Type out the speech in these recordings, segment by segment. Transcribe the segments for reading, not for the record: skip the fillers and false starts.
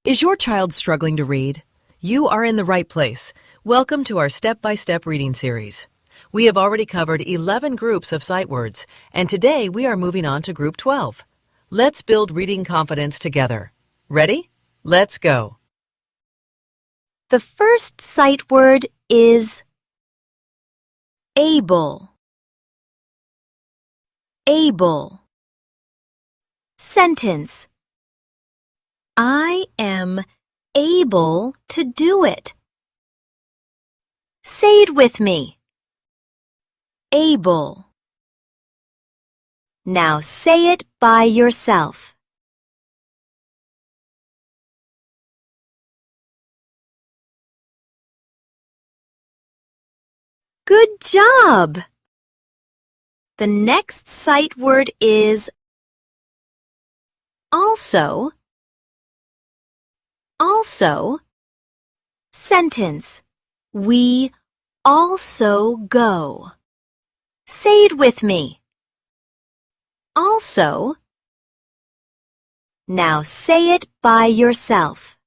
Is your child struggling to read? You are in the right place. Welcome to our step-by-step reading series. We have already covered 11 groups of sight words, and today we are moving on to Group 12. Let's build reading confidence together. Ready? Let's go. The first sight word is able. Able. Sentence. I am able to do it. Say it with me. Able. Now say it by yourself. Good job! The next sight word is also. Also. Sentence. We also go. Say it with me. Also. Now say it by yourself.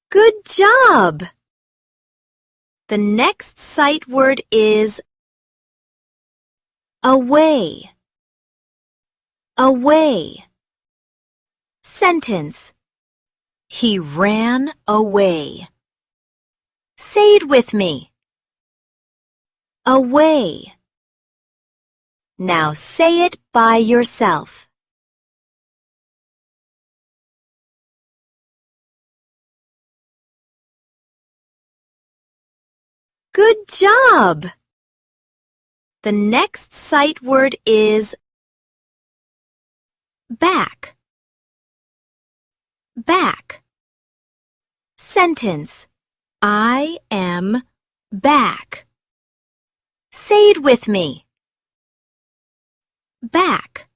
Good job! The next sight word is away. Away. Sentence. He ran away. Say it with me. Away. Now say it by yourself. Good job! The next sight word is back. Back. Sentence. I am back. Say it with me. Back.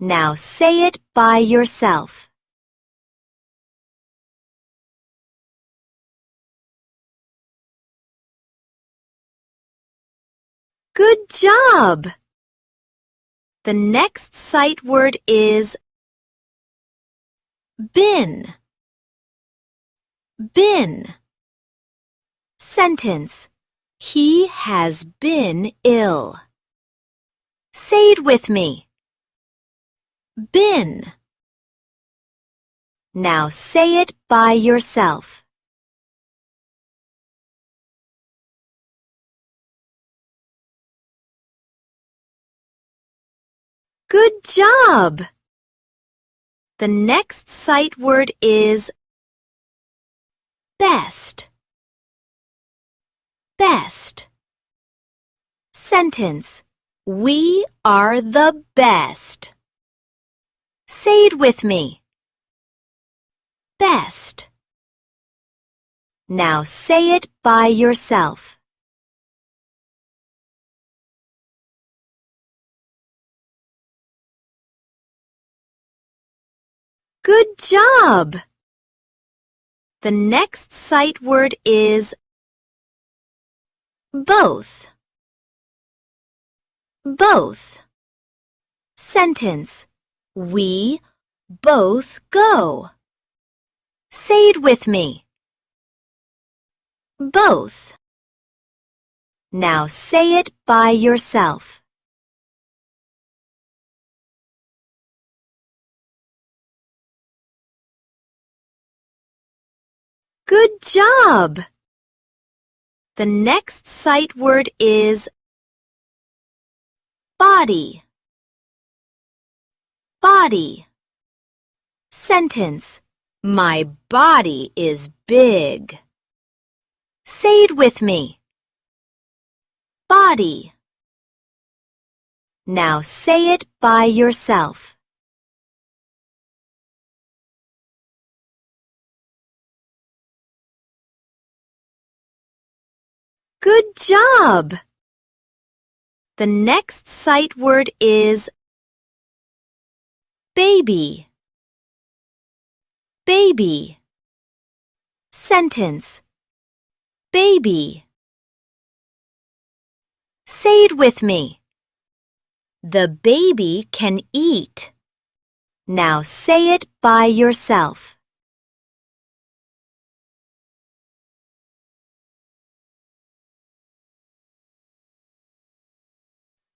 Now say it by yourself. Good job! The next sight word is been. Been. Sentence. He has been ill. Say it with me. Been. Now say it by yourself. Good job! The next sight word is best. Best. Sentence. We are the best. Say it with me. Best. Now say it by yourself. Good job! The next sight word is both. Both. Sentence. We both go. Say it with me. Both. Now say it by yourself. Good job! The next sight word is body. Body. Sentence. My body is big. Say it with me. Body. Now say it by yourself. Good job! The next sight word is baby. Baby. Sentence. Baby. Say it with me. The baby can eat. Now say it by yourself.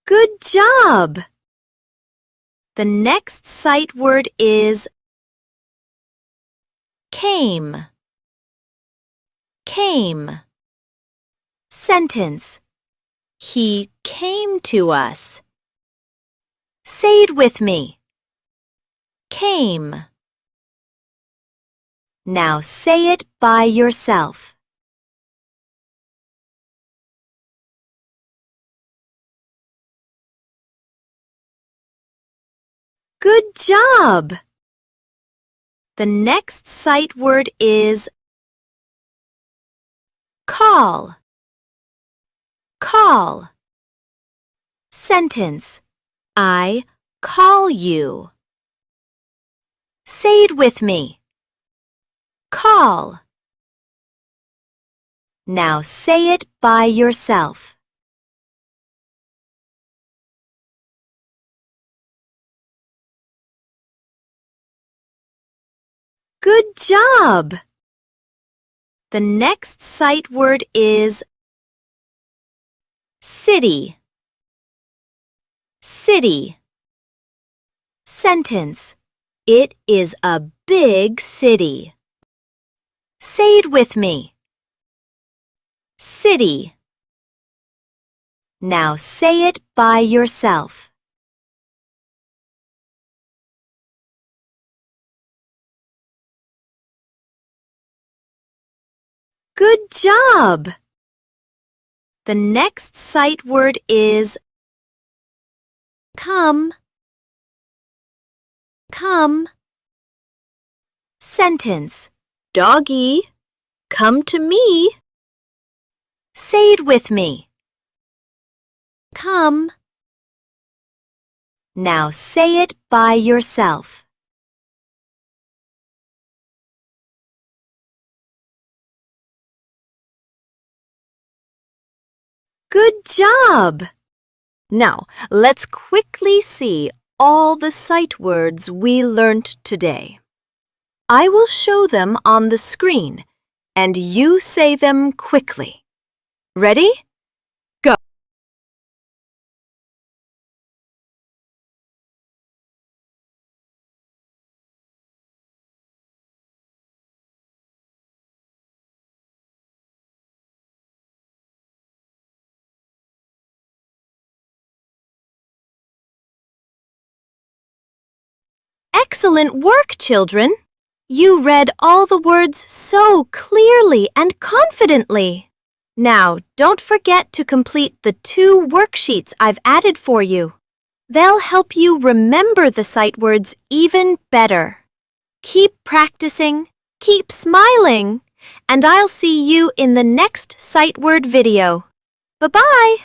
Good job! The next sight word is came. Came. Sentence. He came to us. Say it with me. Came. Now say it by yourself. Good job! The next sight word is call. Call. Sentence. I call you. Say it with me. Call. Now say it by yourself. Good job! The next sight word is city. City. Sentence. It is a big city. Say it with me. City. Now say it by yourself. Good job! The next sight word is come. Come. Sentence. Doggy, come to me. Say it with me. Come. Now say it by yourself. Good job! Now, let's quickly see all the sight words we learnt today. I will show them on the screen, and you say them quickly. Ready? Go! Excellent work, children! You read all the words so clearly and confidently. Now, don't forget to complete the 2 worksheets I've added for you. They'll help you remember the sight words even better. Keep practicing, keep smiling, and I'll see you in the next sight word video. Bye-bye!